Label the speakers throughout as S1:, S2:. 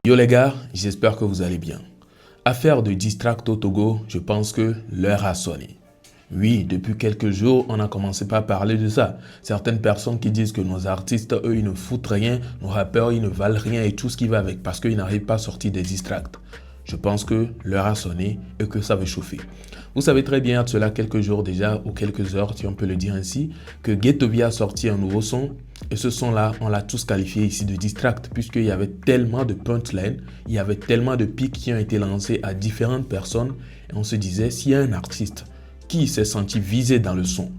S1: Yo les gars, j'espère que vous allez bien. Affaire de distract au Togo, je pense que l'heure a sonné. Oui, depuis quelques jours, on a commencé par parler de ça. Certaines personnes qui disent que nos artistes, eux, ils ne foutent rien, nos rappeurs, ils ne valent rien et tout ce qui va avec parce qu'ils n'arrivent pas à sortir des distracts. Je pense que l'heure a sonné et que ça veut chauffer. Vous savez très bien, de cela quelques jours déjà, ou quelques heures, si on peut le dire ainsi, que Ghetto V a sorti un nouveau son. Et ce son-là, on l'a tous qualifié ici de distract, puisqu'il y avait tellement de punchlines, il y avait tellement de pics qui ont été lancés à différentes personnes. Et on se disait, s'il y a un artiste qui s'est senti visé dans le son,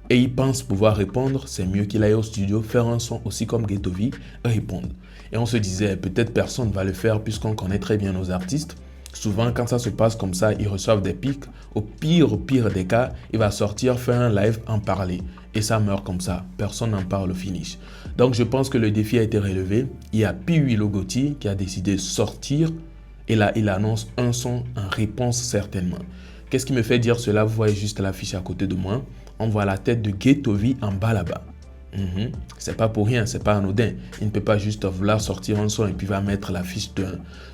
S1: et il pense pouvoir répondre, c'est mieux qu'il aille au studio faire un son aussi comme Ghetto V et répondre. Et on se disait, peut-être personne ne va le faire puisqu'on connaît très bien nos artistes. Souvent, quand ça se passe comme ça, ils reçoivent des pics. Au pire des cas, il va sortir, faire un live, en parler. Et ça meurt comme ça. Personne n'en parle au finish. Donc, je pense que le défi a été relevé. Il y a Piwi Logoti qui a décidé de sortir. Et là, il annonce un son en réponse certainement. Qu'est-ce qui me fait dire cela? Vous voyez juste l'affiche à côté de moi. On voit la tête de Ghetto V en bas là-bas. C'est pas pour rien, c'est pas anodin. Il ne peut pas juste vouloir sortir un son et puis va mettre l'affiche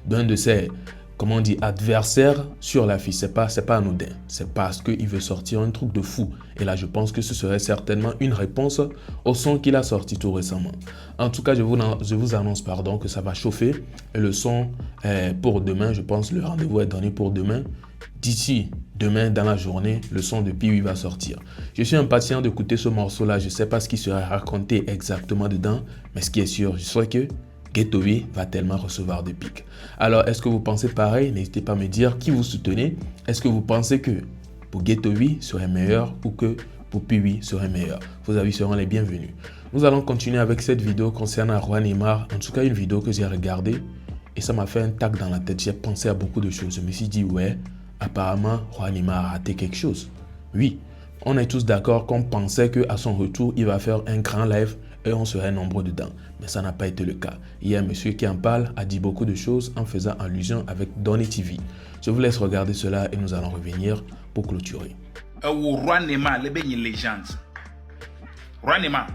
S1: d'un de ses, comment on dit, adversaires sur l'affiche. C'est pas anodin. C'est parce qu'il veut sortir un truc de fou. Et là, je pense que ce serait certainement une réponse au son qu'il a sorti tout récemment. En tout cas, je vous annonce que ça va chauffer. Et le son pour demain, je pense le rendez-vous est donné pour demain. D'ici demain dans la journée, le son de Piwi va sortir. Je suis impatient d'écouter ce morceau-là. Je ne sais pas ce qui sera raconté exactement dedans, mais ce qui est sûr, je sais que Ghetto V va tellement recevoir des pics. Alors, est-ce que vous pensez pareil? N'hésitez pas à me dire qui vous soutenez. Est-ce que vous pensez que pour Ghetto V serait meilleur ou que pour Piwi serait meilleur? Vos avis seront les bienvenus. Nous allons continuer avec cette vidéo concernant Roi Neymar. En tout cas, une vidéo que j'ai regardée et ça m'a fait un tac dans la tête. J'ai pensé à beaucoup de choses. Je me suis dit, ouais, apparemment, Roi Neymar a raté quelque chose. Oui, on est tous d'accord qu'on pensait qu'à son retour, il va faire un grand live et on serait nombreux dedans. Mais ça n'a pas été le cas. Il y a un monsieur qui en parle, a dit beaucoup de choses en faisant allusion avec Donny TV. Je vous laisse regarder cela et nous allons revenir pour clôturer.
S2: Roi Neymar, les une légende. Roi Neymar,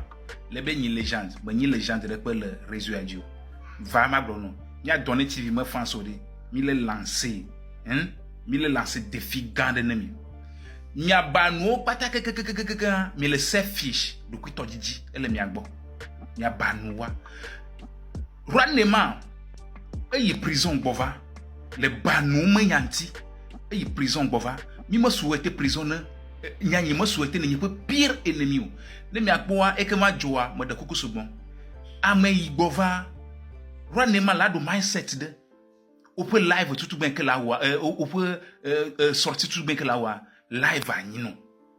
S2: les une légende. Une légende de le réseau radio. Vraiment, Bruno. Il y a Donny TV, me fait sauter. Il est lancé. Hein? Il a lancé défi grand ennemi. Il y a banou pata mais le chef fiche de qui todiji elle mi agbo. Il y a banou wa. Roi Neymar e prison bova. Le banou me yanti e prison bova. Mi me souhaite prison nya me souhaite ne peut pire ennemi. Ne mi agbo wa e ke ma joa me de kuku subon. Ame yi bova. Roi Neymar la do mindset de on peut live tout bien que là on peut sortir tout bien que là live à nous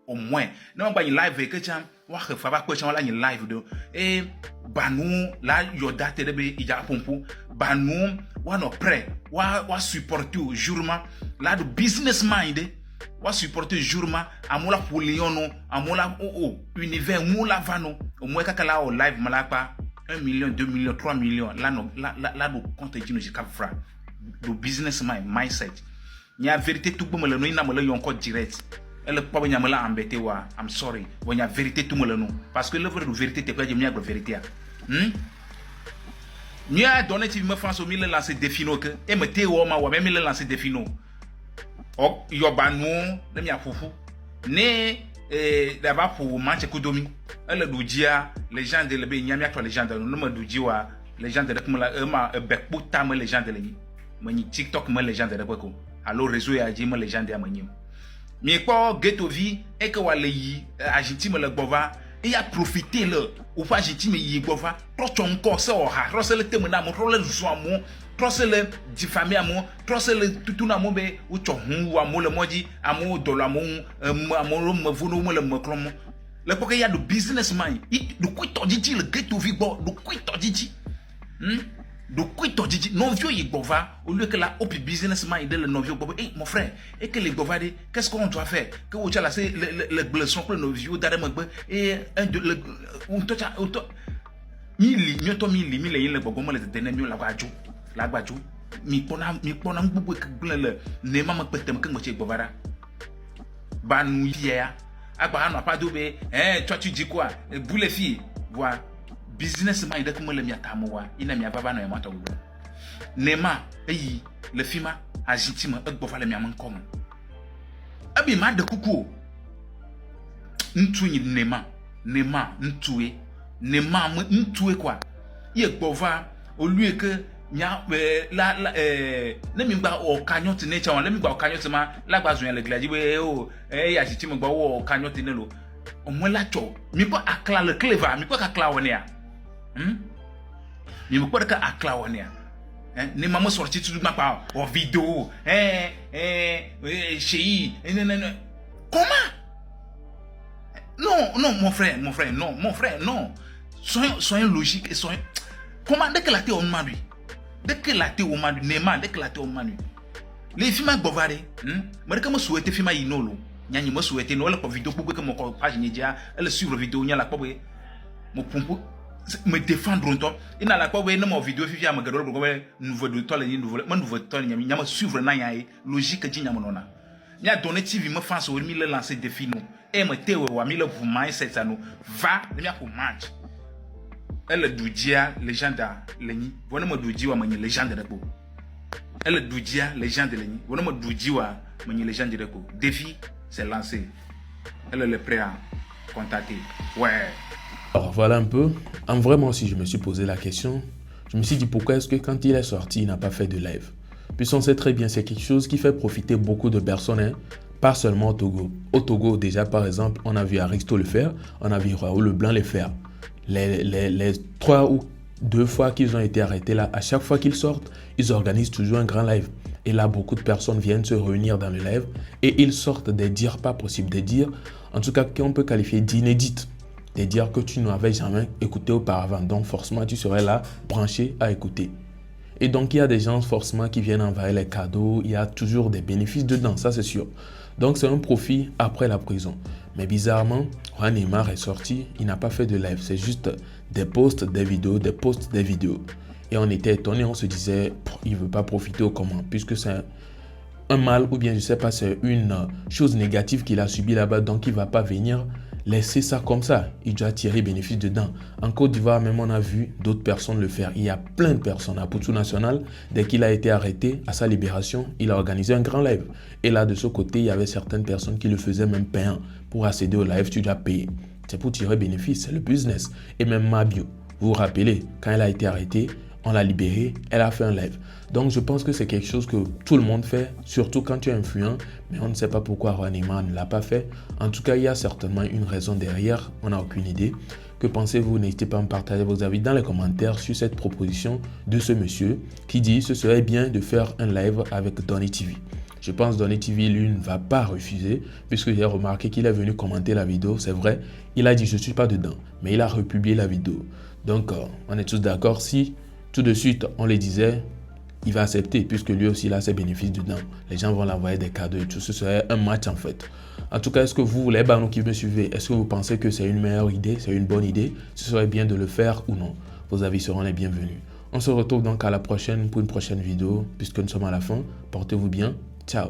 S2: au moins non pas live que tiens wa fa ba question là live de et banou là yo date de be ija pompo banou wa no prêt wa supporter jourement là de business mind wa supporter jourement amola pour lion non amola univers moula vano au moins kaka au live malapa 1 million 2 millions 3 millions là no là do compte qui nous cap fra do business mindset nya vérité tout bon le no ina me le yon code direct elle pas nya me la embêter wa I'm sorry bon nya vérité tout me le no parce que l'œuvre de vérité te pas nya de vérité nya donner tu me France au milieu lancer défi no que et me te wo ma wa même le lancer défi no o yo banu na mia fufu ne d'abord pour match kudomi elle do dia les gens de le be nya mia to les gens de no me do jiwa les gens de comme la ma bekpu tam les gens de le mani TikTok me les gens de ko alors réseau ya ji me les gens de amani mi ko Ghetto V et que wale yi agiti me le gbova et a profiter le ou pas agiti me yi gbova trop encore ça oha trop le teme na mo trop le zo amo trop le diffamer amo trop le tout na mo be ou cho hu wa mo le moji amo dolo amo amo me vunu mo le me klom le ko ya do businessman do ko to diji le Ghetto V bo do ko to diji de quoi t'as non vieux il bova au lieu que la op businessman il le non vieux bova mon frère et que les bova dit qu'est-ce qu'on doit faire que vous là c'est le blesson pour nos vieux d'arrêt et un de le on te mili le bogo mo le tenir mieux la gbajo mi pona ngbubu ke le ne mama petem ke mo che bova ba nou hier agba no pas dobe toi tu dis quoi vous les filles voilà businessman il comme le miata mowa ina mi baba no yamato go Nema, le film a gitime, le miaman comme. Abi ma de coucou. Ntouye Nema, ntouye. Nema, ntouye quoi. Il bova, au lieu que nya ne mi gba o kanyote ne cha le mi gba o kanyote ma la gba zun le glaji we o ya gitime gba o kanyote ne lo. O mo la cho, mi ko akla le clever, mi ko akla woni a. Mi ko ka akla woni a. Ne maman sorti tout ma part en vidéo chéri comment non mon frère non soyons logique et soyons comment dès que la tête au manu Nema dès que la tête au manu les films à bovare mais comme souhaiter film à inolo nyani mo souhaiter no la vidéo pour que mon page média elle suivre vidéo nya la pas mon pompo me défendre autant il n'a la pas ouais non mon vidéo fifi à me garder le nouveau de toi les nouveau temps il y a suivre na yae logique dit nyamonona il a donné TV me France au mille lancer défi nous et me te wa mille vous mindset ça nous va il y a pour match elle doudia légende leni voilà me doudia wa mani légende de ko elle doudia légende leni voilà me doudia wa mani légende de ko défi c'est lancé elle est prêt à contacter ouais.
S1: Alors voilà un peu. En vrai, moi aussi, je me suis posé la question. Je me suis dit pourquoi est-ce que quand il est sorti, il n'a pas fait de live. Puisqu'on sait très bien, c'est quelque chose qui fait profiter beaucoup de personnes, hein, pas seulement au Togo. Au Togo, déjà, par exemple, on a vu Aristo le faire, on a vu Raoul Leblanc le faire. Les 3 ou 2 fois qu'ils ont été arrêtés là, à chaque fois qu'ils sortent, ils organisent toujours un grand live. Et là, beaucoup de personnes viennent se réunir dans le live et ils sortent des dires pas possibles, des dires, en tout cas, qu'on peut qualifier d'inédites. De dire que tu n'avais jamais écouté auparavant. Donc, forcément, tu serais là, branché à écouter. Et donc, il y a des gens, forcément, qui viennent envahir les cadeaux. Il y a toujours des bénéfices dedans, ça, c'est sûr. Donc, c'est un profit après la prison. Mais bizarrement, Neymar est sorti. Il n'a pas fait de live. C'est juste des posts, des vidéos, des posts, des vidéos. Et on était étonnés. On se disait, il ne veut pas profiter au comment. Puisque c'est un mal, ou bien, je ne sais pas, c'est une chose négative qu'il a subie là-bas. Donc, il ne va pas venir laisser ça comme ça, il doit tirer bénéfice dedans. En Côte d'Ivoire, même on a vu d'autres personnes le faire. Il y a plein de personnes. À Poutou National, dès qu'il a été arrêté, à sa libération, il a organisé un grand live. Et là, de ce côté, il y avait certaines personnes qui le faisaient même payant. Pour accéder au live, tu dois payer. C'est pour tirer bénéfice, c'est le business. Et même Mabio, vous vous rappelez, quand elle a été arrêtée, on l'a libérée, elle a fait un live. Donc, je pense que c'est quelque chose que tout le monde fait, surtout quand tu es influent, mais on ne sait pas pourquoi Neymar ne l'a pas fait. En tout cas, il y a certainement une raison derrière, on n'a aucune idée. Que pensez-vous? N'hésitez pas à me partager vos avis dans les commentaires sur cette proposition de ce monsieur qui dit ce serait bien de faire un live avec Donny TV. Je pense que Donny TV, lui, ne va pas refuser, puisque j'ai remarqué qu'il est venu commenter la vidéo. C'est vrai, il a dit je ne suis pas dedans, mais il a republié la vidéo. Donc, on est tous d'accord si tout de suite on les disait, il va accepter puisque lui aussi il a ses bénéfices dedans. Les gens vont l'envoyer des cadeaux et tout. Ce serait un match en fait. En tout cas, est-ce que vous, les banons qui me suivez, est-ce que vous pensez que c'est une meilleure idée, c'est une bonne idée? Ce serait bien de le faire ou non? Vos avis seront les bienvenus. On se retrouve donc à la prochaine pour une prochaine vidéo puisque nous sommes à la fin. Portez-vous bien. Ciao.